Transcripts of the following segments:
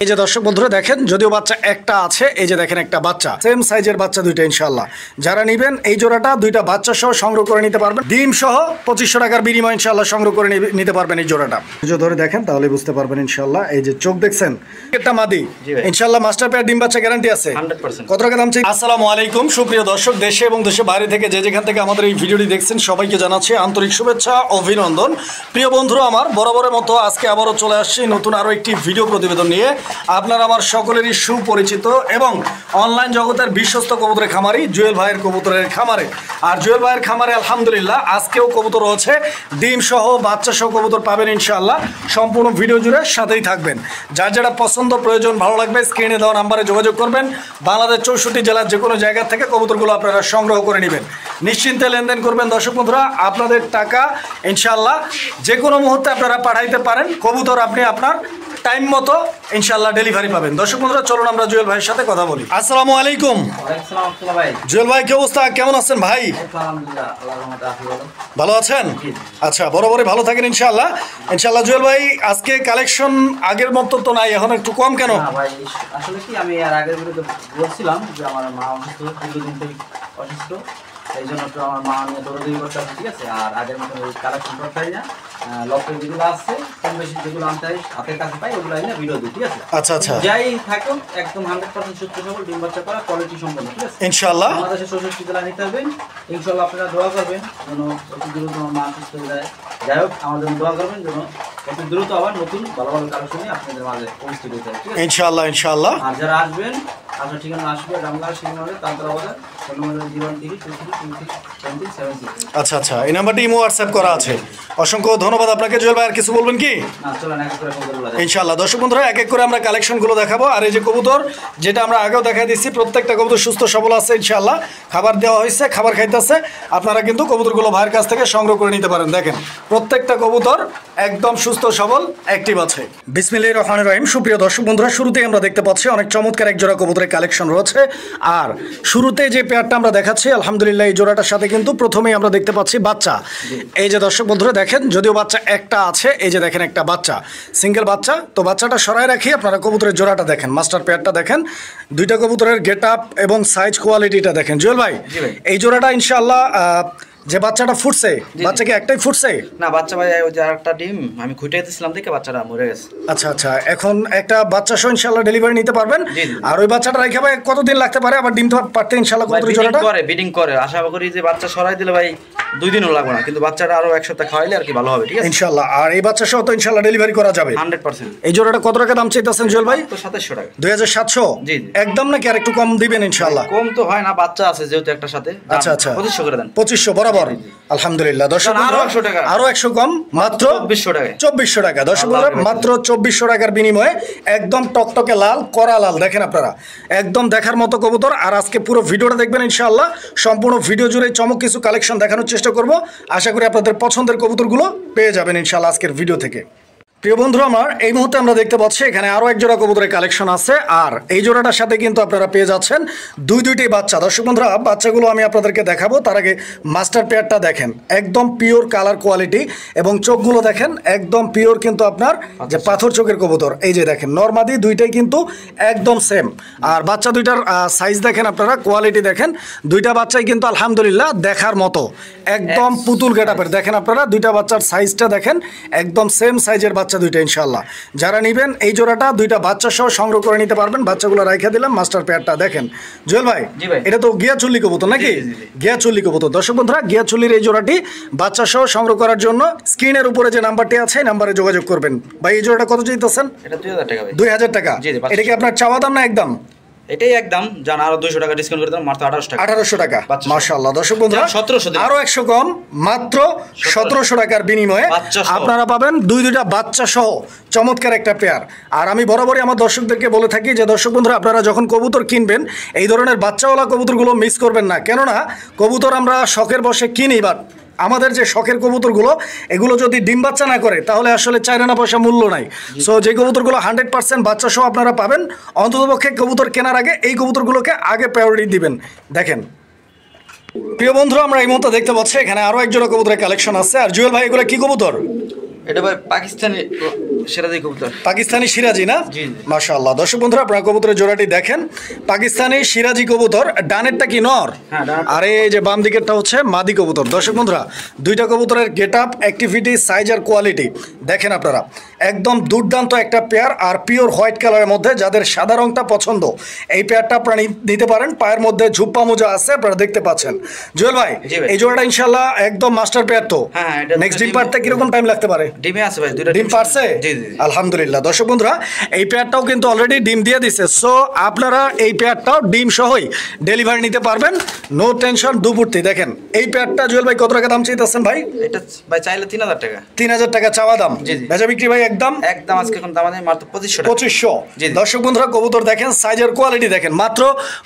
এই যে দর্শক বন্ধুরা দেখেন, যদিও বাচ্চা একটা আছে, এই যে দেখেন একটা বাচ্চা, সেম সাইজের বাচ্চা দুইটা। ইনশাআল্লাহ যারা নেবেন এই জোড়াটা দুইটা বাচ্চা সহ সংগ্রহ করে নিতে পারবেন, ডিম সহ 2500 টাকার বিনিময়ে ইনশাআল্লাহ সংগ্রহ করে নিতে পারবেন এই জোড়াটা। যদি ধরে দেখেন তাহলে বুঝতে পারবেন ইনশাআল্লাহ। এই যে চোখ দেখছেন, একটা মাদি ইনশাআল্লাহ মাস্টার পেয়ার ডিম বাচ্চা গ্যারান্টি আছে 100%। কত টাকা দাম চাই? আসসালামু আলাইকুম সুপ্রিয় দর্শক, দেশে এবং দেশের বাইরে থেকে যে যেখান থেকে আমাদের এই ভিডিওটি দেখছেন সবাইকে জানাচ্ছি আন্তরিক শুভেচ্ছা, অভিনন্দন। প্রিয় বন্ধুরা আমার, বরাবরের মতো আজকে আবারও চলে আসছি নতুন আরও একটি ভিডিও প্রতিবেদন নিয়ে। আপনারা আমার সকলেরই সুপরিচিত এবং অনলাইন জগতের বিশ্বস্ত কবুতরের খামারি জুয়েল ভাইয়ের কবুতরের খামারে। আর জুয়েল ভাইয়ের খামারে আলহামদুলিল্লাহ আজকেও কবুতর রয়েছে, ডিম সহ বাচ্চা সহ কবুতর পাবেন ইনশাআল্লাহ। সম্পূর্ণ ভিডিও জুড়ে সাথেই থাকবেন। যার যেটা পছন্দ প্রয়োজন ভালো লাগবে স্ক্রিনে দেওয়া নাম্বারে যোগাযোগ করবেন। বাংলাদেশ 64 জেলার যে কোনো জায়গা থেকে কবুতরগুলো আপনারা সংগ্রহ করে নেবেন, নিশ্চিন্তে লেনদেন করবেন। দর্শক বন্ধুরা আপনাদের টাকা ইনশাআল্লাহ যে কোনো মুহূর্তে আপনারা পাঠাইতে পারেন, কবুতর আপনি আপনার টাইম মতো ইনশাআল্লাহ ডেলিভারি পাবেন। দর্শক বন্ধুরা চলুন আমরা জুয়েল ভাইয়ের সাথে কথা বলি। আসসালামু আলাইকুম। জুয়েল ভাই কি অবস্থা, কেমন আছেন ভাই? ভালো আছেন? আচ্ছা, বরাবরই ভালো থাকেন ইনশাআল্লাহ। ইনশাআল্লাহ জুয়েল ভাই আজকে কালেকশন আগের মতো তো নাই, এখন একটু কম কেন? ভাই আসলে কি আমি আর আগের ভিডিওতে বলছিলাম যে আমার মা অসুস্থ, দীর্ঘদিন থেকে অসুস্থ, এই জন্য তো আমার মা নিয়ে দৌড়দৌড়ি করতে হবে, ঠিক আছে। আর আগের মতো ওই কালেকশন করতে হয় না, লকের যেগুলো আছে কম বেশি যেগুলো আনতে হয় হাতের কাছে পাই ওগুলো না ভিডিও দিই, ঠিক আছে। আচ্ছা আচ্ছা, যাই থাকুন একদম 100% সুস্থ সবল ডিম বাচ্চা করা কোয়ালিটি সম্পন্ন, ঠিক আছে ইনশাআল্লাহ। বাংলাদেশের 64 জেলা নিতে পারবেন ইনশাআল্লাহ। আপনারা দোয়া করবেন যেন অতি দ্রুত আমার মা সুস্থ হয়ে যায়। যাই হোক আমাদের দোয়া করবেন যেন অতি দ্রুত আবার নতুন ভালো ভালো কালেকশনে আপনাদের মাঝে উপস্থিত হতে হয়, ঠিক আছে ইনশাআল্লাহ ইনশাআল্লাহ। আর যারা আসবেন আপনার ঠিকানা আসবে রামগড় শিবনগরে তান্তরা বাজার, ফোন নম্বর 0132327 আচ্ছা আচ্ছা, এই নাম্বারটি ইমো হোয়াটসঅ্যাপ করা আছে। অসংখ্য ধন্যবাদ আপনাকে জুয়েল ভাই। আর কিছু বলবেন কি? না চলেন এক এক করে ফোন করে বলা যায় ইনশাআল্লাহ। দর্শক বন্ধুরা এক এক করে আমরা কালেকশনগুলো দেখাবো। আর এই যে কবুতর যেটা আমরা আগেও দেখাই দিচ্ছি, প্রত্যেকটা কবুতর সুস্থ সবল আছে ইনশাআল্লাহ। খাবার দেওয়া হয়েছে, খাবার খাইতেছে। আপনারা কিন্তু কবুতরগুলো ভাইয়ের কাছ থেকে সংগ্রহ করে নিতে পারেন। দেখেন প্রত্যেকটা কবুতর একদম সুস্থ সবল অ্যাক্টিভ আছে। বিসমিল্লাহির রহমানির রহিম। সুপ্রিয় দর্শক বন্ধুরা শুরুতেই আমরা দেখতে পাচ্ছি অনেক চমৎকার এক জোড়া কবুতরের কালেকশন রয়েছে। আর শুরুতে যে পেয়ারটা আমরা দেখাচ্ছি আলহামদুলিল্লাহ এই জোড়াটার সাথে কিন্তু প্রথমেই আমরা দেখতে পাচ্ছি বাচ্চা। এই যে দর্শক বন্ধুরা দেখেন, যদিও বাচ্চা একটা আছে, এই যে দেখেন একটা বাচ্চা, সিঙ্গেল বাচ্চা। তো বাচ্চাটা সরাই রাখি, আপনারা কবুতরের জোড়াটা দেখেন, মাস্টার পেয়ারটা দেখেন, দুইটা কবুতরের গেট আপ এবং সাইজ কোয়ালিটিটা দেখেন। জুয়েল ভাই এই জোড়াটা ইনশাআল্লাহ যে বাচ্চাটা ফুটছে, বাচ্চা কি একটাই ফুটছে? না বাচ্চা ভাই ওই যে আরেকটা ডিম আমি খুঁটে দিয়েছিলাম দেখে বাচ্চাটা মরে গেছে। আচ্ছা আচ্ছা, এখন একটা বাচ্চা সহ ইনশাআল্লাহ ডেলিভারি নিতে পারবেন। আর ওই বাচ্চাটা রেখে ভাই কতদিন লাগতে পারে আবার ডিম পারতে ইনশাআল্লাহ? কবুতরের জোড়াটা করে বিডিং করে, আশা করি যে বাচ্চা সরাই দিলে ভাই 2 দিনও লাগবে না, কিন্তু বাচ্চাটা আরো এক সপ্তাহ খাওয়াইলে আর কি ভালো হবে, ঠিক আছে ইনশাআল্লাহ। আর এই বাচ্চা সহ তো ইনশাআল্লাহ ডেলিভারি করা যাবে 100%। এই জোড়াটা কত টাকা দাম চাইতেছেন জুয়েল ভাই? তো 2700 টাকা। 2700 জি একদম, নাকি আর একটু কম দিবেন ইনশাআল্লাহ? কম তো হয় না, বাচ্চা আছে যেহেতু একটা সাথে। আচ্ছা আচ্ছা, 2500 করে দেন। 2500 বরাবর আলহামদুলিল্লাহ। দর্শক আরো 100 টাকা, আরো 100 কম, মাত্র 2400 টাকা। 2400 টাকা দর্শক মাত্র 2400 টাকার বিনিময়ে একদম টকটকে লাল করা লাল দেখেন আপনারা, একদম দেখার মতো কবুতর। আর আজকে পুরো ভিডিওটা দেখবেন ইনশাআল্লাহ। সম্পূর্ণ ভিডিও জুড়ে চমক কিছু কালেকশন দেখানোর চেষ্টা করব। আশা করি আপনাদের পছন্দের কবুতরগুলো পেয়ে যাবেন ইনশাআল্লাহ আজকের ভিডিও থেকে। প্রিয় বন্ধুরা আমার, এই মুহূর্তে আমরা দেখতে পাচ্ছি এখানে আরও এক জোড়া কবুতরের কালেকশন আছে। আর এই জোড়াটার সাথে কিন্তু আপনারা পেয়ে যাচ্ছেন দুইটি বাচ্চা। দর্শক বন্ধুরা বাচ্চাগুলো আমি আপনাদেরকে দেখাবো, তার আগে মাস্টার পেয়ারটা দেখেন, একদম পিওর কালার কোয়ালিটি এবং চোখগুলো দেখেন একদম পিওর, কিন্তু আপনার যে পাথর চোখের কবুতর। এই যে দেখেন নরমাদি দুইটাই কিন্তু একদম সেম। আর বাচ্চা দুইটার সাইজ দেখেন আপনারা, কোয়ালিটি দেখেন, দুইটা বাচ্চাই কিন্তু আলহামদুলিল্লাহ দেখার মতো একদম পুতুল গেটআপের। দেখেন আপনারা দুইটা বাচ্চার সাইজটা দেখেন, একদম সেম সাইজের বাচ্চা দুইটা ইনশাআল্লাহ। যারা নেবেন এই জোড়াটা দুইটা বাচ্চা সহ সংগ্রহ করে নিতে পারবেন। বাচ্চাগুলো রাইখা দিলাম। মাস্টার পেয়ারটা দেখেন জুয়েল ভাই, এটা তো গিয়া চুল্লি কবুতর নাকি? গিয়া চুল্লি কবুতর। দর্শক বন্ধুরা গিয়া চুল্লির এই জোড়াটি বাচ্চা সহ সংগ্রহ করার জন্য স্ক্রিনের উপরে যে নাম্বারটি আছে এই নাম্বারে যোগাযোগ করবেন। ভাই এই জোড়াটা কত চাইতেছেন? এটা 2000 টাকা ভাই। 2000 টাকা। এটা কি আপনার চাওয়া দাম না একদম? এটাই একদম, জান আরো 200 টাকা ডিসকাউন্ট করে দাম, মাত্র 1800 টাকা। 1800 টাকা মাশাআল্লাহ। দর্শক বন্ধুরা 1700 আরো 100 কম, মাত্র 1700 টাকার বিনিময়ে আপনারা পাবেন দুইটা বাচ্চা সহ চমৎকার একটা পেয়ার। আর আমি বরাবরই আমার দর্শকদেরকে বলে থাকি যে দর্শক বন্ধুরা আপনারা যখন কবুতর কিনবেন এই ধরনের বাচ্চাওয়ালা কবুতরগুলো মিস করবেন না। কেননা কবুতর আমরা শখের বশে কিনি, বাট আমাদের যে শখের কবুতরগুলো এগুলো যদি ডিম বাচ্চা না করে তাহলে আসলে 4 আনা পয়সা মূল্য নাই। সো যে কবুতরগুলো 100% বাচ্চা সহ আপনারা পাবেন, অন্ততপক্ষে কবুতর কেনার আগে এই কবুতরগুলোকে আগে প্রায়োরিটি দিবেন। দেখেন প্রিয় বন্ধুরা আমরা এই মুহূর্তে দেখতে পাচ্ছি এখানে আরও এক জোড়া কবুতরের কালেকশন আছে। আর জুয়েল ভাই এগুলো কি কবুতর? এটা ভাই পাকিস্তানি সিরাজি কবুতর। পাকিস্তানি সিরাজি না? জি। মাশাআল্লাহ। দর্শক বন্ধুরা আপনারা কবুতরের জোড়াটি দেখেন, পাকিস্তানি সিরাজি কবুতর। ডানেরটা কি নর? হ্যাঁ, ডানেরটা। আর এই যে বাম দিকেরটা হচ্ছে মাদি কবুতর। দর্শক বন্ধুরা দুইটা কবুতরের গেট আপ, অ্যাক্টিভিটি, সাইজ আর কোয়ালিটি দেখেন আপনারা, একদম দুর্দান্ত একটা পেয়ার। আর পিওর হোয়াইট কালারের মধ্যে যাদের সাদা রংটা পছন্দ এই পেয়ারটা আপনারা নিতে পারেন। পায়ের মধ্যে ঝুপ্পা মোজা আছে, আপনারা দেখতে পাচ্ছেন। জুয়েল ভাই, জি ভাই। এই জোড়াটা ইনশাআল্লাহ একদম মাস্টার পেয়ার তো? হ্যাঁ, এটা নেক্সট ডিম পারতে কিরকম টাইম লাগতে পারে? ডিমে আছে ভাই, দুইটা ডিম পারছে? জি জি। আলহামদুলিল্লাহ। দর্শক বন্ধুরা এই পেয়ারটাও কিন্তু অলরেডি ডিম দিয়ে দিছে, সো আপনারা এই পেয়ারটাও ডিম সহই ডেলিভারি নিতে পারবেন, নো টেনশন দুপুরতে। দেখেন এই পেয়ারটা জুয়েল ভাই কত টাকা দাম চাইতেছেন ভাই? এটা ভাই চাইলে 3000 টাকা। 3000 টাকা চাওয়া দাম। জি, জি। বেচা বিক্রি ভাই একদম একদম আজকে কোন দাম আছে মাত্র 2500 টাকা। 2500। জি, জি। দর্শক বন্ধুরা কবুতর দেখেন, সাইজের কোয়ালিটি দেখেন, মাত্র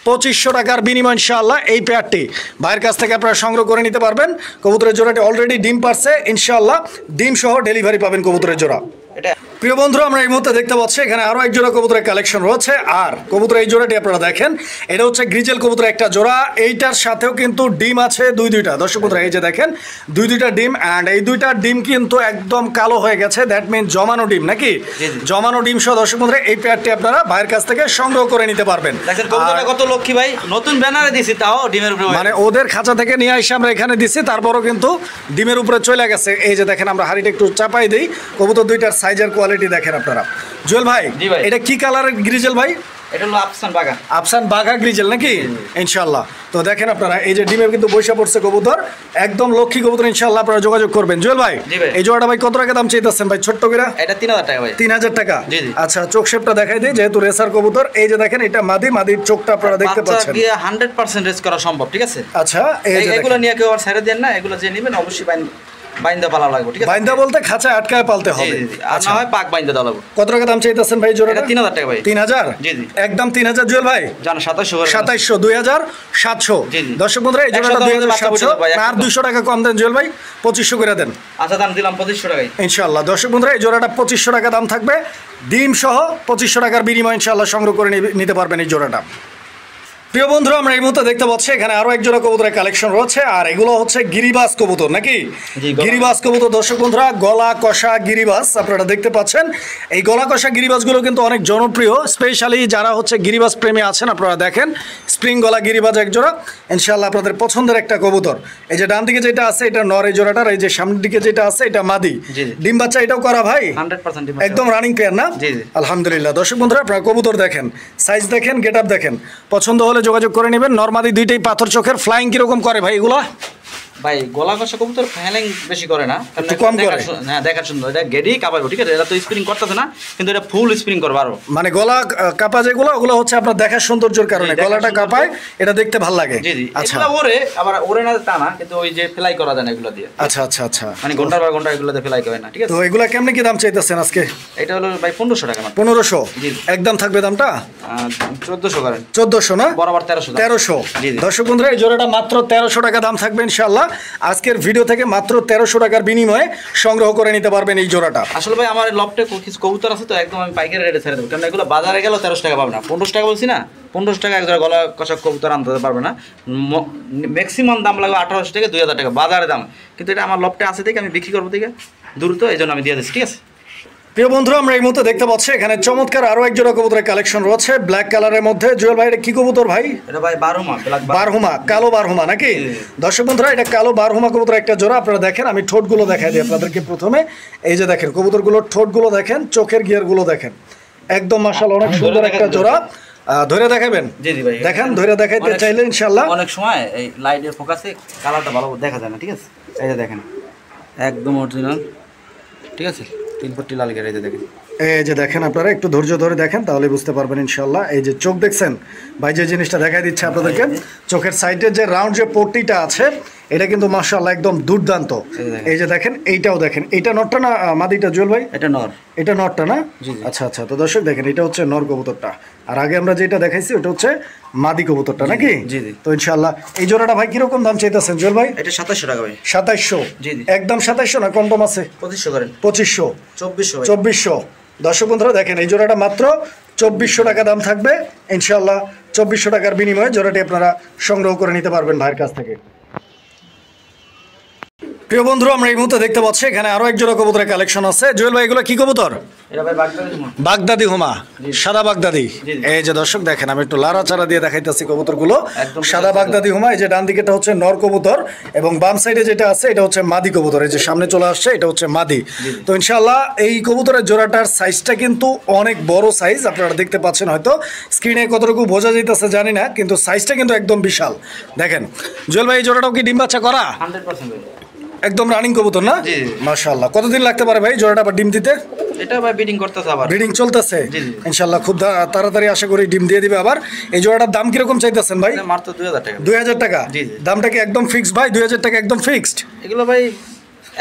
2500 টাকার বিনিময় ইনশাআল্লাহ এই পেয়ারটি ভাইয়ের কাছ থেকে আপনারা সংগ্রহ করে নিতে পারবেন। কবুতরের জোড়াটি অলরেডি ডিম পারছে, ইনশাআল্লাহ ডিম সহ ডেলিভারি পাবেন কবুতরের জোড়া। এটা প্রিয় বন্ধুরা আমরা এই মুহূর্তে দেখতে পাচ্ছি এখানে আরো এক জোড়া কবুতরের কালেকশন রয়েছে। আর কবুতরের এই জোড়াটি আপনারা দেখেন, এটা হচ্ছে গ্রিজেল কবুতরের একটা জোড়া। এইটার সাথেও কিন্তু ডিম আছে দুইটা। দর্শক বন্ধুরা এই যে দেখেন দুইটা ডিম, অ্যান্ড এই দুইটা ডিম কিন্তু একদম কালো হয়ে গেছে, দ্যাট মিন জমানো ডিম নাকি? জি, জি। জমানো ডিম সহ দর্শক বন্ধুরা এই পেয়ারটি আপনারা ভাইয়ের কাছ থেকে সংগ্রহ করে নিতে পারবেন। দেখেন কবুতরটা কত লক্ষ্মী ভাই, নতুন ব্যানারে দিছি তাও ডিমের উপরে। মানে ওদের খাঁচা থেকে নিয়ে এসে আমরা এখানে দিচ্ছি, তারপরও কিন্তু ডিমের উপরে চলে গেছে। এই যে দেখেন আমরা হাড়িটা একটু চাপাই দিই, কবুতর দুইটার সাইজের কোয়ালিটি দেখেন আপনারা। জুয়েল ভাই, জি ভাই। এটা কি কালারের গ্রিজেল ভাই? এটা হলো আফসান বাগা। আফসান বাঘা গ্রিজেল নাকি? ইনশাআল্লাহ। তো দেখেন আপনারা এই যে ডিমে কিন্তু বৈশা পড়ছে কবুতর, একদম লক্ষ্মী কবুতর। ইনশাআল্লাহ আপনারা যোগাযোগ করবেন। জুয়েল ভাই, জি ভাই। এই জোড়াটা ভাই কত টাকা দাম চাইতেছেন ভাই ছোট্ট করে? এটা 3000 টাকা ভাই। 3000 টাকা। জি, জি। আচ্ছা চোখ শেপটা দেখাই দিই, যেহেতু রেসার কবুতর। এই যে দেখেন এটা মাদির চোখটা আপনারা দেখতে বাচ্চা পাচ্ছেন। দিয়ে 100% রেস করা সম্ভব, ঠিক আছে? আচ্ছা এই যে এগুলো দেখেন। নিয়ে কেউ আর ছেড়ে দেন না, এগুলো যে নেবেন অবশ্যই বাইন্দা পালা লাগবে, ঠিক আছে? বাইন্দা বলতে খাঁচায় আটকায় পালতে জি, হবে। জি, জি। আর আচ্ছা না হয় পাক বাইন্দা দেওয়া লাগবে। কত টাকা দাম চাইতেছেন ভাই জোড়াটা? এটা 3000 টাকা ভাই। 3000? জি, জি। একদম 3000 জুয়েল ভাই। জানো 2700 করে। 2700, 2700। জি, জি। দর্শক বন্ধুরা এই জোড়াটা 110 বাচ্চা 2700, পড়ে যাবে ভাই, আর 200 টাকা কম দেন জুয়েল ভাই, 2500 করে দেন। আচ্ছা দাম দিলাম 2500 টাকায়। ইনশাআল্লাহ। দর্শক বন্ধুরা এই জোড়াটা 2500 টাকা দাম থাকবে, ডিম সহ 2500 টাকার বিনিময় ইনশাআল্লাহ সংগ্রহ করে নিতে পারবেন এই জোড়াটা। প্রিয় বন্ধুরা আমরা এই মুহূর্তে দেখতে পাচ্ছি এখানে আরো এক জোড়া কবুতরের কালেকশন রয়েছে। আর এগুলো হচ্ছে গিরিবাজ কবুতর নাকি? জি, গলা। গিরিবাজ কবুতর। দর্শক বন্ধুরা গলা কষা গিরিবাজ আপনারা দেখতে পাচ্ছেন। এই গলা কষা গিরিবাজগুলো কিন্তু অনেক জনপ্রিয়, স্পেশালি যারা হচ্ছে গিরিবাজ প্রেমী আছেন আপনারা দেখেন। স্প্রিং গলা গিরিবাজ এক জোড়া, ইনশাআল্লাহ আপনাদের পছন্দের একটা কবুতর। এই যে ডান দিকে যেটা আছে এটা নর এই জোড়াটার, এই যে সামনের দিকে যেটা আছে এটা মাদি। জি, জি। ডিম বাচ্চা এটাও করা ভাই? 100% ডিম একদম রানিং পেয়ার না? জি, জি। আলহামদুলিল্লাহ। দর্শক বন্ধুরা আপনারা কবুতর দেখেন, সাইজ দেখেন, গেট আপ দেখেন, পছন্দ হলে যোগাযোগ করে নেবেন। নরমাদি দুইটাই পাথর চোখের। ফ্লাইং কিরকম করে ভাই এগুলো? ভাই গলা কষা কবুতর ফ্যালিং বেশি করে না, কারণ একটু কম করে। হ্যাঁ দেখার সুন্দর, এটা গেডি কাপাবো, ঠিক আছে? এটা তো স্প্রিং করতেছে না, কিন্তু এটা ফুল স্প্রিং করবে আরো। মানে গলা কাপা যেগুলো ওগুলো হচ্ছে আপনার দেখার সৌন্দর্যের কারণে, জি, দেখার গলাটা সৌন্দর্য। কাপায়, এটা দেখতে ভালো লাগে। জি জি। আচ্ছা এগুলো ওরে আবার ওরে না তা না, কিন্তু ওই যে ফ্লাই করা যায় না এগুলো দিয়ে। আচ্ছা আচ্ছা আচ্ছা। মানে ঘন্টার পর ঘন্টা এগুলোতে ফ্লাই করে না, ঠিক আছে? তো এগুলা কেমনে কি দাম চাইতেছেন আজকে? এটা হলো ভাই 1500 টাকা মাত্র। 1500? জি। একদম থাকবে দামটা 1400 করেন। 1400 না? বরাবর 1300 দাম। 1300। জি, জি। দর্শক বন্ধুরা এই জোড়াটা মাত্র 1300 টাকা দাম থাকবে ইনশাআল্লাহ। আজকের ভিডিও থেকে মাত্র 1300 টাকার বিনিময়ে সংগ্রহ করে নিতে পারবেন এই জোড়াটা। আসলে ভাই আমার লফটে কিছু কবুতর আছে তো, একদম আমি পাইকারি রেটে ছেড়ে দেবো, কারণ এগুলো বাজারে গেলেও 1300 টাকা পাবে না। 1500 টাকা বলছি না, 1500 টাকা এক জোড়া গলা কষা কবুতর আনতে পারবে না। ম্যাক্সিমাম দাম লাগবে 1800 থেকে 2000 টাকা বাজারে দাম, কিন্তু এটা আমার লফটে আছে থেকে আমি বিক্রি করবো থেকে দ্রুত, এই জন্য আমি দিয়ে দিচ্ছি, ঠিক আছে? প্রিয় বন্ধুরা আমরা এই মুহূর্তে দেখতে পাচ্ছি এখানে চমৎকার আরো এক জোড়া কবুতরের কালেকশন রয়েছে ব্ল্যাক কালারের মধ্যে। জুয়েল ভাই এটা কি কবুতর ভাই? এটা ভাই বারহুমা, ব্ল্যাক বারহুমা, কালো বারহুমা নাকি? জি। দর্শক বন্ধুরা এটা কালো বারহুমা কবুতর একটা জোড়া। আপনারা দেখেন আমি ঠোঁটগুলো দেখাই দিই আপনাদেরকে প্রথমে। এই যে দেখেন কবুতরগুলোর ঠোঁটগুলো দেখেন, চোখের গিয়ারগুলো দেখেন, একদম মাশাআল্লাহ অনেক সুন্দর একটা জোড়া। ধরে দেখাবেন? জি জি ভাই। দেখেন ধরে দেখাইতে চাইলে ইনশাআল্লাহ। অনেক সময় এই লাইটের ফোকাসে কালারটা ভালো দেখা যায় না, ঠিক আছে? এই যে দেখেন একদম অরিজিনাল, ঠিক আছে? 3 ফুটি লাল গের, এই যে দেখেন। এই যে দেখেন আপনারা একটু ধৈর্য ধরে দেখেন তাহলে বুঝতে পারবেন ইনশাআল্লাহ। এই যে চোখ দেখছেন ভাই, যে জিনিসটা দেখাই দিচ্ছে আপনাদেরকে, চোখের সাইডের যে রাউন্ড যে পট্টিটা আছে এটা কিন্তু মাশাআল্লাহ একদম দুর্দান্ত। এই যে দেখেন এইটাও দেখেন, এইটা নটটা না মাদিটা জুয়েল ভাই? এটা নর। এটা নটটা না? জি, জি। আচ্ছা আচ্ছা। তো দর্শক দেখেন এটা হচ্ছে নর কবুতরটা, আর আগে আমরা যেটা দেখাইছি ওটা হচ্ছে মাদি কবুতরটা নাকি? জি, জি। তো ইনশাআল্লাহ এই জোড়াটা ভাই কিরকম দাম চাইতেছেন জুয়েল ভাই? এটা 2700 টাকা ভাই। 2700? জি, জি। একদম 2700 না কম টম আছে? 2500 করেন। 2500? 2400 ভাই। 2400। দর্শক বন্ধুরা দেখেন এই জোড়াটা মাত্র 2400 টাকা দাম থাকবে ইনশাআল্লাহ। 2400 টাকার বিনিময়ে জোড়াটি আপনারা সংগ্রহ করে নিতে পারবেন ভাইয়ের কাছ থেকে। প্রিয় বন্ধু, আমরা এই মুহূর্তে দেখতে পাচ্ছি এখানে আরো এক জোড়া কবুতরের কালেকশন আছে। জুয়েল ভাই, এগুলো কি কবুতর? এটা ভাই বাগদাদি হুমা। বাগদাদি হুমা, সাদা বাগদাদি। জি। এই যে দর্শক দেখেন, আমি একটু লাড়াচাড়া দিয়ে দেখাইতেছি কবুতরগুলো। একদম সাদা বাগদাদি হুমা। এই যে ডান দিকেটা হচ্ছে নর কবুতর এবং বাম সাইডে যেটা আছে এটা হচ্ছে মাদি কবুতর। এই যে সামনে চলে আসছে এটা হচ্ছে মাদি। তো ইনশাআল্লাহ এই কবুতরের জোড়াটার সাইজটা কিন্তু অনেক বড় সাইজ, আপনারা দেখতে পাচ্ছেন হয়তো স্ক্রিনে কতটুকু বোঝা যাইতেছে জানি না, কিন্তু সাইজটা কিন্তু একদম বিশাল। দেখেন জুয়েল ভাই, এই জোড়াটাও কি ডিম বাচ্চা করা? 100% ভাই। একদম রানিং কবুতর না? জি। মাশাআল্লাহ। কতদিন লাগতে পারে ভাই জোড়াটা আবার ডিম দিতে? এটা ভাই ব্রিডিং করতেছে আবার। ব্রিডিং চলতেছে? জি, জি। ইনশাআল্লাহ খুব তাড়াতাড়ি আশা করি ডিম দিয়ে দিবে আবার। এই জোড়াটার দাম কিরকম চাইতেছেন ভাই? এটা মাত্র 2000 টাকা। 2000 টাকা? জি, জি। দামটা কি একদম ফিক্সড ভাই? 2000 টাকা একদম ফিক্সড? এগুলো ভাই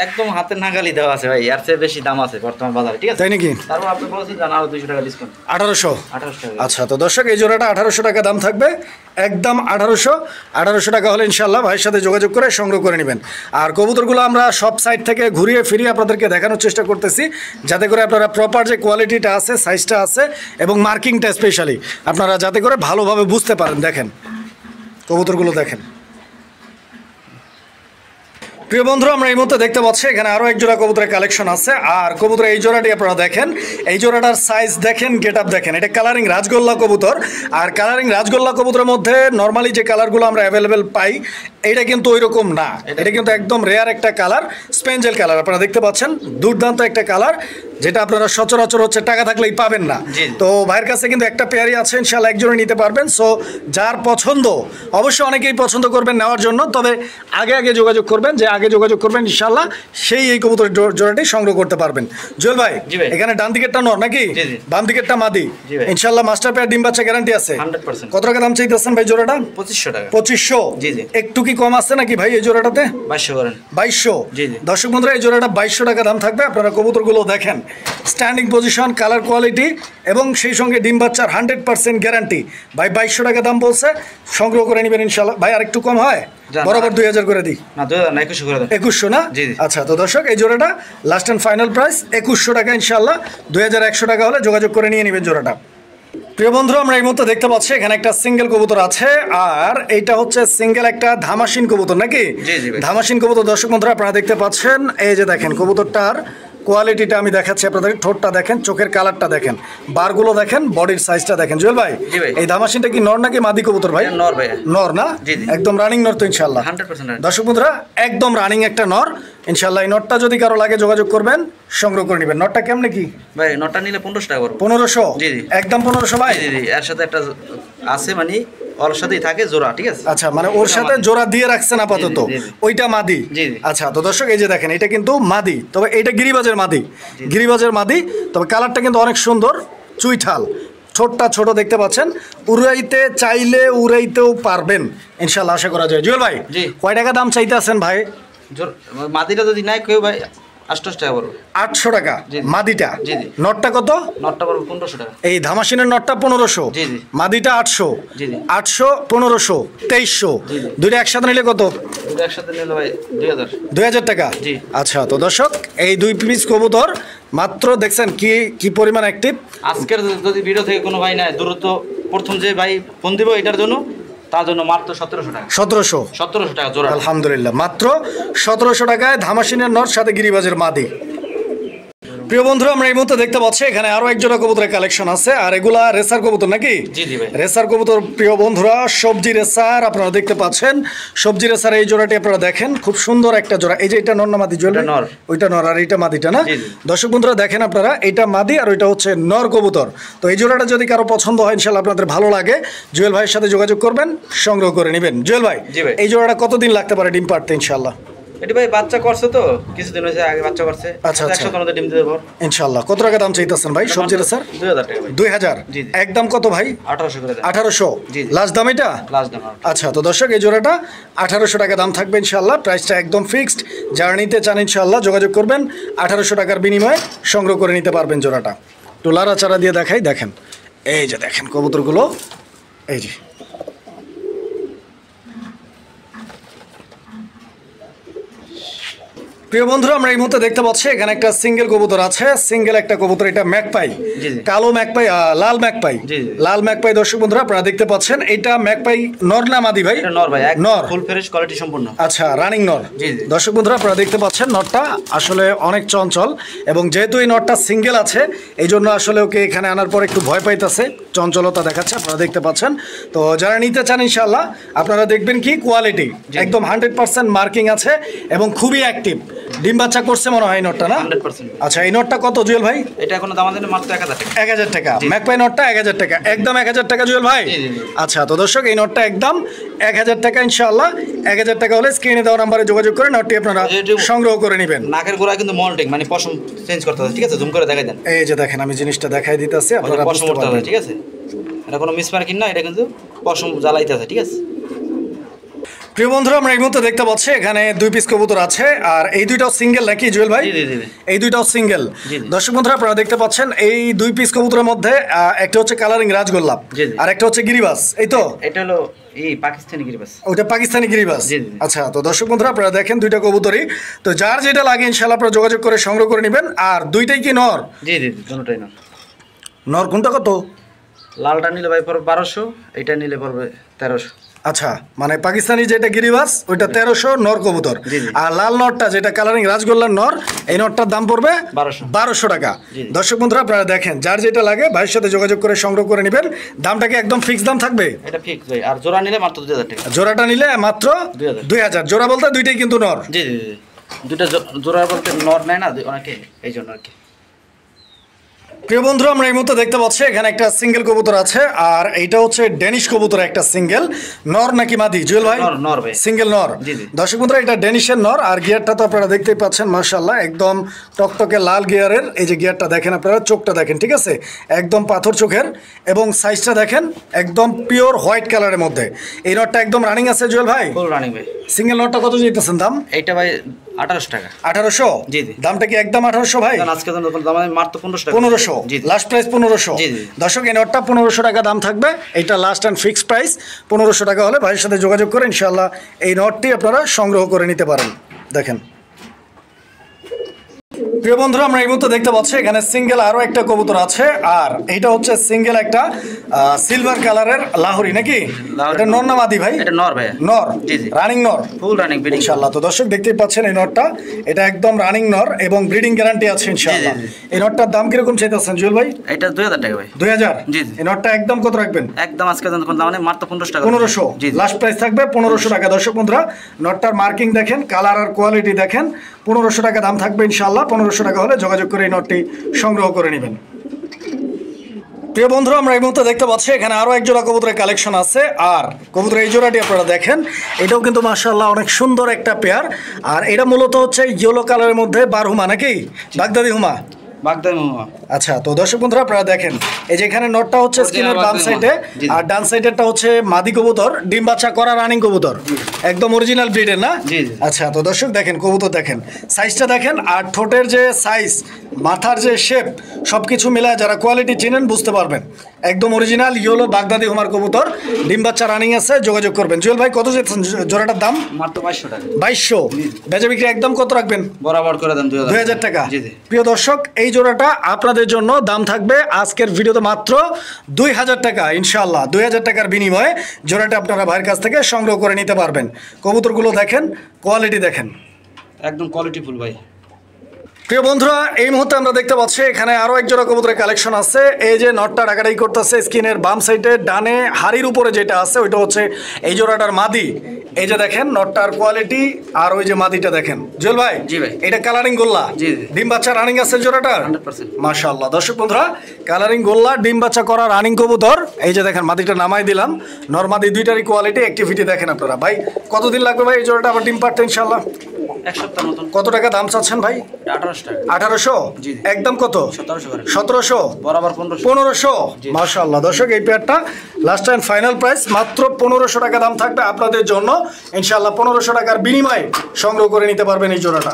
একদম হাতের নাগালি দেওয়া আছে ভাই, এর চেয়ে বেশি দাম আছে বর্তমান বাজারে, ঠিক আছে? তাই নাকি? তারপর আপনি বলেছেন জান আরো 200 টাকা ডিসকাউন্ট। 1800? 1800 টাকা। আচ্ছা, তো দর্শক এই জোড়াটা 1800 টাকা দাম থাকবে, একদম 1800 টাকা হলে ইনশাআল্লাহ ভাইয়ের সাথে যোগাযোগ করে সংগ্রহ করে নেবেন। আর কবুতরগুলো আমরা সব সাইড থেকে ঘুরিয়ে ফিরিয়ে আপনাদেরকে দেখানোর চেষ্টা করতেছি, যাতে করে আপনারা প্রপার যে কোয়ালিটিটা আছে, সাইজটা আছে এবং মার্কিংটা স্পেশালি আপনারা যাতে করে ভালোভাবে বুঝতে পারেন। দেখেন কবুতরগুলো দেখেন। প্রিয় বন্ধু, আমরা এই মুহূর্তে দেখতে পাচ্ছি এখানে আরো এক জোড়া কবুতরের কালেকশন আছে। আর কবুতরের এই জোড়াটি আপনারা দেখেন, এই জোড়াটার সাইজ দেখেন, গেট আপ দেখেন। এটা কালারিং রাজগোল্লা কবুতর। আর কালারিং রাজগোল্লা কবুতরের মধ্যে নর্মালি যে কালারগুলো আমরা অ্যাভেলেবেল পাই, এটা কিন্তু ওই রকম না। এটা কিন্তু একদম রেয়ার একটা কালার, স্পেঞ্জেল কালার। আপনারা দেখতে পাচ্ছেন দুর্দান্ত একটা কালার, যেটা আপনারা সচরাচর হচ্ছে টাকা থাকলেই পাবেন না। তো ভাইয়ের কাছে কিন্তু একটা পেয়ারই আছে, ইনশাআল্লাহ একজনে নিতে পারবেন। সো যার পছন্দ, অবশ্যই অনেকেই পছন্দ করবেন নেওয়ার জন্য, তবে আগে যোগাযোগ করবেন, যে আগে যোগাযোগ করবেন ইনশাআল্লাহ সেই এই কবুতরের জোড়াটি সংগ্রহ করতে পারবেন। জুয়েল ভাই, এখানে ডান দিকেরটা নর নাকি? বাম দিকেরটা মাদি। ইনশাআল্লাহ মাস্টার পেয়ার ডিম বাচ্চা গ্যারান্টি আছে 100%। কত টাকা দাম চাইতেছেন ভাই জোড়াটা? 2500 টাকা। 2500? জি জি। একটু কি কম আছে নাকি ভাই এই জোড়াটাতে? 2200 করেন। 2200? জি জি। দর্শক বন্ধুরা, এই জোড়াটা 2200 টাকা দাম থাকবে। আপনারা কবুতরগুলো দেখেন, স্ট্যান্ডিং পজিশন, কালার কোয়ালিটি এবং সেই সঙ্গে ডিম বাচ্চার 100% গ্যারান্টি। ভাই 2200 টাকা দাম বলছে, সংগ্রহ করে নেবেন ইনশাআল্লাহ। ভাই আর একটু কম হয়? বরাবর 2000 করে দিই। না 2000 না, 2100 করে দেন। 2100 না? জি জি। আচ্ছা, তো দর্শক এই জোড়াটা লাস্ট এন্ড ফাইনাল প্রাইস 2100 টাকা ইনশাআল্লাহ। 2100 টাকা হলে যোগাযোগ করে নিয়ে নেবেন জোড়াটা। প্রিয় বন্ধু, আমরা এই মুহূর্তে দেখতে পাচ্ছি এখানে একটা সিঙ্গেল কবুতর আছে, আর এইটা হচ্ছে সিঙ্গেল একটা ধামাসিন কবুতর নাকি? জি জি ভাই। ধামাসিন কবুতর। দর্শক বন্ধুরা আপনারা দেখতে পাচ্ছেন, এই যে দেখেন কবুতরটার কোয়ালিটিটা আমি দেখাচ্ছি আপনাদের। ঠোঁটটা দেখেন, চোখের কালারটা দেখেন, বারগুলো দেখেন, বডির সাইজটা দেখেন। জুয়েল ভাই, এই ধামাসিনটা কি নর নাকি মাদি কবুতর ভাই? নর ভাই। নর না? একদম রানিং নর তো ইনশাআল্লাহ? 100%। দর্শক বন্ধুরা, একদম রানিং একটা নর ইনশাআল্লাহ। এই নটটা যদি কারো লাগে যোগাযোগ করবেন, সংগ্রহ করে নেবেন। নটটা কেমনে কি ভাই? নটটা নিলে 1500 টাকা পড়বে। 1500? জি জি। একদম 1500 ভাই? জি জি। এর সাথে একটা আছে, মানে ওর সাথেই থাকে জোড়া, ঠিক আছে? আচ্ছা, মানে ওর সাথে জোড়া দিয়ে রাখছেন আপাতত, ওইটা মাদি? জি জি। আচ্ছা, তো দর্শক এই যে দেখেন, এটা কিন্তু মাদি, তবে এটা গিরিবাজের মাদি। গিরিবাজের মাদি, তবে কালারটা কিন্তু অনেক সুন্দর, চুইঠাল, ছোটটা ছোট দেখতে পাচ্ছেন। উড়াইতে চাইলে উড়াইতেও পারবেন ইনশাআল্লাহ, আশা করা যায়। জুয়েল ভাই, কয় টাকা দাম চাইতে আছেন ভাই? মাদিটা যদি নাই কেউ ভাই 800 টাকা পড়বে। 800 টাকা মাদিটা? জি জি। নটটা কত? নটটা পড়বে 1500 টাকা। এই ধামাসিনের নটটা 1500? জি জি। মাদিটা 800? জি জি। 800, 1500, 2300। দুইটা একসাথে নিলে কত? দুটো একসাথে নিলে ভাই 2000। 2000 টাকা? জি। আচ্ছা, তো দর্শক এই দুই পিস কবুতর মাত্র দেখছেন কি পরিমাণ অ্যাক্টিভ। আজকের যদি ভিডিও থেকে কোনো ভাই নাই, দ্রুত প্রথম যে ভাই ফোন দিব এটার জন্য, তার জন্য মাত্র 1700 টাকা। 1700 টাকা জোড়া। আলহামদুলিল্লাহ, মাত্র 1700 টাকায় ধামাসিনের নর, সাথে গিরিবাজের মাদি। প্রিয় বন্ধুরা, আমরা এই মুহূর্তে দেখতে পাচ্ছি এখানে আরো এক জোড়া কবুতরের কালেকশন আছে। আর এগুলা রেসার কবুতর নাকি? জি জি ভাই। রেসার কবুতর। প্রিয় বন্ধুরা, সবজি রেসার আপনারা দেখতে পাচ্ছেন। সবজি রেসার এই জোড়াটি আপনারা দেখেন, খুব সুন্দর একটা জোড়া। এই যে এটা নর না মাদি জোড়া? নর। ওইটা নর আর এইটা মাদিটা না? দর্শক বন্ধুরা দেখেন আপনারা, এইটা মাদি আর ওইটা হচ্ছে নর কবুতর। তো এই জোড়াটা যদি কারো পছন্দ হয় ইনশাআল্লাহ, আপনাদের ভালো লাগে, জুয়েল ভাইয়ের সাথে যোগাযোগ করবেন, সংগ্রহ করে নেবেন। জুয়েল ভাই, এই জোড়াটা কতদিন লাগতে পারে ডিম পাড়তে ইনশাআল্লাহ? এটি ভাই বাচ্চা করছে তো, কিছুদিন হয়েছে আগে বাচ্চা করছে। আচ্ছা আচ্ছা, 100 মধ্যে ডিম দিতে পারবো ইনশাআল্লাহ। কত টাকা দাম চাইতেছেন ভাই সবজি রেসার? 2000 টাকা ভাই। 2000? জি। একদম কত ভাই? 1800 করে দেন। 1800? জি। লাস্ট দাম এটা? লাস্ট দাম। আচ্ছা, তো দর্শক এই জোড়াটা 1800 টাকা দাম থাকবে ইনশাআল্লাহ। প্রাইসটা একদম ফিক্সড। যারা নিতে চান ইনশাআল্লাহ যোগাযোগ করবেন, 1800 টাকার বিনিময়ে সংগ্রহ করে নিতে পারবেন জোড়াটা। একটু লাড়াচাড়া দিয়ে দেখাই, দেখেন এই যে দেখেন কবুতরগুলো, এই যে প্রিয় বন্ধুরা, আমরা এই মুহূর্তে দেখতে পাচ্ছি এখানে একটা সিঙ্গেল কবুতর আছে, সিঙ্গেল একটা কবুতর। এটা ম্যাকপাই, কালো ম্যাকপাই, লাল ম্যাকপাই, লাল ম্যাকপাই। দর্শক বন্ধুরা আপনারা দেখতে পাচ্ছেন, এটা ম্যাকপাই নর না মাদি ভাই? এটা নর ভাই, নর, ফুল ফ্রেশ কোয়ালিটি সম্পূর্ণ। আচ্ছা, রানিং নর। দর্শক বন্ধুরা আপনারা দেখতে পাচ্ছেন নরটা আসলে অনেক চঞ্চল, এবং যেহেতু এই নরটা সিঙ্গেল আছে এই জন্য আসলে ওকে এখানে আনার পর একটু ভয় পাইতেছে, চঞ্চলতা দেখাচ্ছে, আপনারা দেখতে পাচ্ছেন। তো যারা নিতে চান ইনশাআল্লাহ আপনারা দেখবেন কি কোয়ালিটি একদম 100% মার্কিং আছে এবং খুবই অ্যাক্টিভ। ডিম বাচ্চা করছে মনে হয় নটটা, না? 100%। আচ্ছা, এই নটটা কত জুয়েল ভাই? এটা এখন দাম আছে মাত্র 1000 টাকা। 1000 টাকা ম্যাকপাই নটটা, 1000 টাকা, একদম 1000 টাকা জুয়েল ভাই। আচ্ছা, তো দর্শক এই নটটা একদম 1000 টাকা ইনশাআল্লাহ। 1000 টাকা হলে স্ক্রিনে দেওয়া নাম্বারে যোগাযোগ করে নটটি আপনারা সংগ্রহ করে নেবেন। নাকের গোড়া কিন্তু মল্টিং, মানে পশম চেঞ্জ করতে হবে, ঠিক আছে? জুম করে দেখাই দেন। এই যে দেখেন, আমি জিনিসটা দেখাই দিতেছি, আপনারা পশম করতে হবে, ঠিক আছে? এটা কোনো মিসমার্কিং না, এটা কিন্তু পশম জ্বালাইতে আছে, ঠিক আছে? প্রিয় বন্ধুরা, আমরা এই মুহূর্তে দেখতে পাচ্ছি এখানে 2 পিস কবুতর আছে, আর এই দুইটাও সিঙ্গেল নাকি জুয়েল ভাই? এই দুইটাও সিঙ্গেল। দর্শক বন্ধুরা আপনারা দেখতে পাচ্ছেন এই 2 পিস কবুতরের মধ্যে একটা হচ্ছে কালারিং রাজগোল্লাপ আর একটা হচ্ছে গিরিবাস, এই তো? এটা হলো এই পাকিস্তানি গিরিবাস। ওটা পাকিস্তানি গিরিবাস। আচ্ছা, তো দর্শক বন্ধুরা আপনারা দেখেন দুইটা কবুতরই, তো যার যেটা লাগে ইনশাআল্লাহ আপনারা যোগাযোগ করে সংগ্রহ করে নেবেন। আর দুইটাই কি নর? জি জি, দুটোই নর। নর কোনটা কত? লালটা নিলে ভাই পড়বে 1200, এটা নিলে পড়বে 1300। আচ্ছা, মানে পাকিস্তানি যেটা গিরিবাস ওইটা 1300 নর কবুতর, আর লাল নরটা যেটা কালারিং রাজগোল্লার নর, এই নরটার দাম পড়বে 1200 টাকা। দর্শক বন্ধুরা আপনারা দেখেন যার যেটা লাগে ভাইয়ের সাথে যোগাযোগ করে সংগ্রহ করে নেবেন। দামটা কি একদম ফিক্স দাম থাকবে? এটা ফিক্স ভাই, আর জোড়া নিলে মাত্র 2000 টাকা। জোড়াটা নিলে মাত্র 2000। জোড়া বলতে দুইটাই কিন্তু নর? জি জি জি, দুইটা জোড়া বলতে নর নেয় না অনেকে, এই জন্য আর কি। প্রিয় বন্ধুরা আমরা এই মুহূর্তে দেখতে পাচ্ছি এখানে একটা সিঙ্গেল কবুতর আছে, আর এইটা হচ্ছে ডেনিশ কবুতর, একটা সিঙ্গেল। নর নাকি মাদি জুয়েল ভাই? নর ভাই, সিঙ্গেল নর। দর্শক বন্ধুরা এটা ডেনিশের নর, আর গিয়ারটা তো আপনারা দেখতেই পাচ্ছেন মাশাআল্লাহ, একদম টকটকে লাল গিয়ারের। এই যে গিয়ারটা দেখেন আপনারা, চোখটা দেখেন, ঠিক আছে, একদম পাথর চোখের, এবং সাইজটা দেখেন একদম পিওর হোয়াইট কালারের মধ্যে। এই নরটা একদম রানিং আছে জুয়েল ভাই? ফুল রানিং ভাই। সিঙ্গেল নরটা কত যেতেছেন দাম? এইটা ভাই 1800 টাকা। 1800? জি জি। দামটা কি একদম 1800 ভাই? আজকে দাম মাত্র 1500 টাকা। 1500 লাস্ট প্রাইস 1500। দর্শক এই নটটা 1500 টাকা দাম থাকবে, এটা লাস্ট অ্যান্ড ফিক্সড প্রাইস 1500 টাকা হলে ভাইয়ের সাথে যোগাযোগ করে ইনশাআল্লাহ এই নটটি আপনারা সংগ্রহ করে নিতে পারেন। দেখেন প্রিয় বন্ধুরা আমরা এই মুহূর্তে দেখতে পাচ্ছি এখানে সিঙ্গেল আরো একটা কবুতর আছে, আর এইটা হচ্ছে সিঙ্গেল একটা সিলভার কালারের লাহোরি নাকি? এটা নর না মাদি ভাই? এটা নর ভাই। নর, রানিং নর, ফুল রানিং ইনশাআল্লাহ। তো দর্শক দেখতেই পাচ্ছেন এই নরটা, এটা একদম রানিং নর এবং ব্রিডিং গ্যারান্টি আছে ইনশাআল্লাহ। এই নরটার দাম কিরকম চাইতেছেন জুয়েল ভাই? এটা 2000 টাকা ভাই। 2000? জি। এই নরটা একদম কত রাখবেন? একদম আজকে দাম মানে মাত্র 1500 টাকা। 1500 লাস্ট প্রাইস থাকবে 1500 টাকা। দর্শক বন্ধুরা নটটার মার্কিং দেখেন, কালার আর কোয়ালিটি দেখেন, 1500 টাকা দাম থাকবে ইনশাআল্লাহ। 1500 টাকা হলে যোগাযোগ করে এই নটটি সংগ্রহ করে নেবেন। প্রিয় বন্ধুরা আমরা এই মুহূর্তে দেখতে পাচ্ছি এখানে আরো এক জোড়া কবুতরের কালেকশন আছে, আর কবুতরের এই জোড়াটি আপনারা দেখেন, এটাও কিন্তু মাশাআল্লাহ অনেক সুন্দর একটা পেয়ার। আর এটা মূলত হচ্ছে ইয়েলো কালারের মধ্যে বারহুমা নাকি? বাগদাদি হুমা। আচ্ছা, তো দর্শক বন্ধুরা আপনারা দেখেন এই যে এখানে নটটা হচ্ছে স্ক্রিনের বাম সাইডে, আর ডান সাইডেরটা হচ্ছে মাদি কবুতর, ডিম বাচ্চা করা রানিং কবুতর, একদম অরিজিনাল ব্রিডের, না? আচ্ছা, তো দর্শক দেখেন কবুতর দেখেন, সাইজটা দেখেন, আর ঠোঁটের যে সাইজ, মাথার যে শেপ, সবকিছু মিলায় যারা কোয়ালিটি চিনেন বুঝতে পারবেন, একদম অরিজিনাল ইয়েলো বাগদাদি হুমার কবুতর, ডিম বাচ্চা রানিং আছে, যোগাযোগ করবেন। জুয়েল ভাই কত যেতেছেন জোড়াটার দাম? মাত্র 2200 টাকা। 2200? বেচা বিক্রি একদম কত রাখবেন? বরাবর করে দেন 2000 টাকা। প্রিয় দর্শক এই জোড়াটা আপনাদের জন্য দাম থাকবে আজকের ভিডিওতে মাত্র 2000 টাকা ইনশাআল্লাহ। 2000 টাকার বিনিময়ে জোড়াটা আপনারা ভাইয়ের কাছ থেকে সংগ্রহ করে নিতে পারবেন। কবুতরগুলো দেখেন, কোয়ালিটি দেখেন, একদম কোয়ালিটিফুল ভাই। প্রিয় বন্ধুরা এই মুহূর্তে আমরা দেখতে পাচ্ছি এখানে আরো এক জোড়া কবুতরের কালেকশন আছে। এই যে নটটা ডাকাডাকি করতেছে স্ক্রিনের বাম সাইডে, ডানে হাড়ির উপরে যেটা আছে ওইটা হচ্ছে এই জোড়াটার মাদি। এই যে দেখেন নটটার কোয়ালিটি, আর ওই যে মাদিটা দেখেন। জুয়েল ভাই? জি ভাই। এটা কালারিং গোল্লা, ডিম বাচ্চা রানিং আছে জোড়াটার? 100%। মাশাআল্লাহ। দর্শক বন্ধুরা কালারিং গোল্লা, ডিম বাচ্চা করা রানিং কবুতর। এই যে দেখেন মাদিটা নামাই দিলাম, নরমাদি দুইটারই কোয়ালিটি, অ্যাক্টিভিটি দেখেন আপনারা। ভাই কতদিন লাগবে ভাই এই জোড়াটা আবার ডিম পাড়তে ইনশাআল্লাহ? এক সপ্তাহ মতন। কত টাকা দাম চাচ্ছেন ভাই? 1800 টাকা। 1800? একদম কত? 1700? বরাবর 1500? মাশাআল্লাহ। দর্শক এই পেয়ারটা লাস্ট এন্ড ফাইনাল প্রাইস মাত্র 1500 টাকা দাম থাকবে আপনাদের জন্য ইনশাআল্লাহ। 1500 টাকার বিনিময়ে সংগ্রহ করে নিতে পারবেন এই জোড়াটা।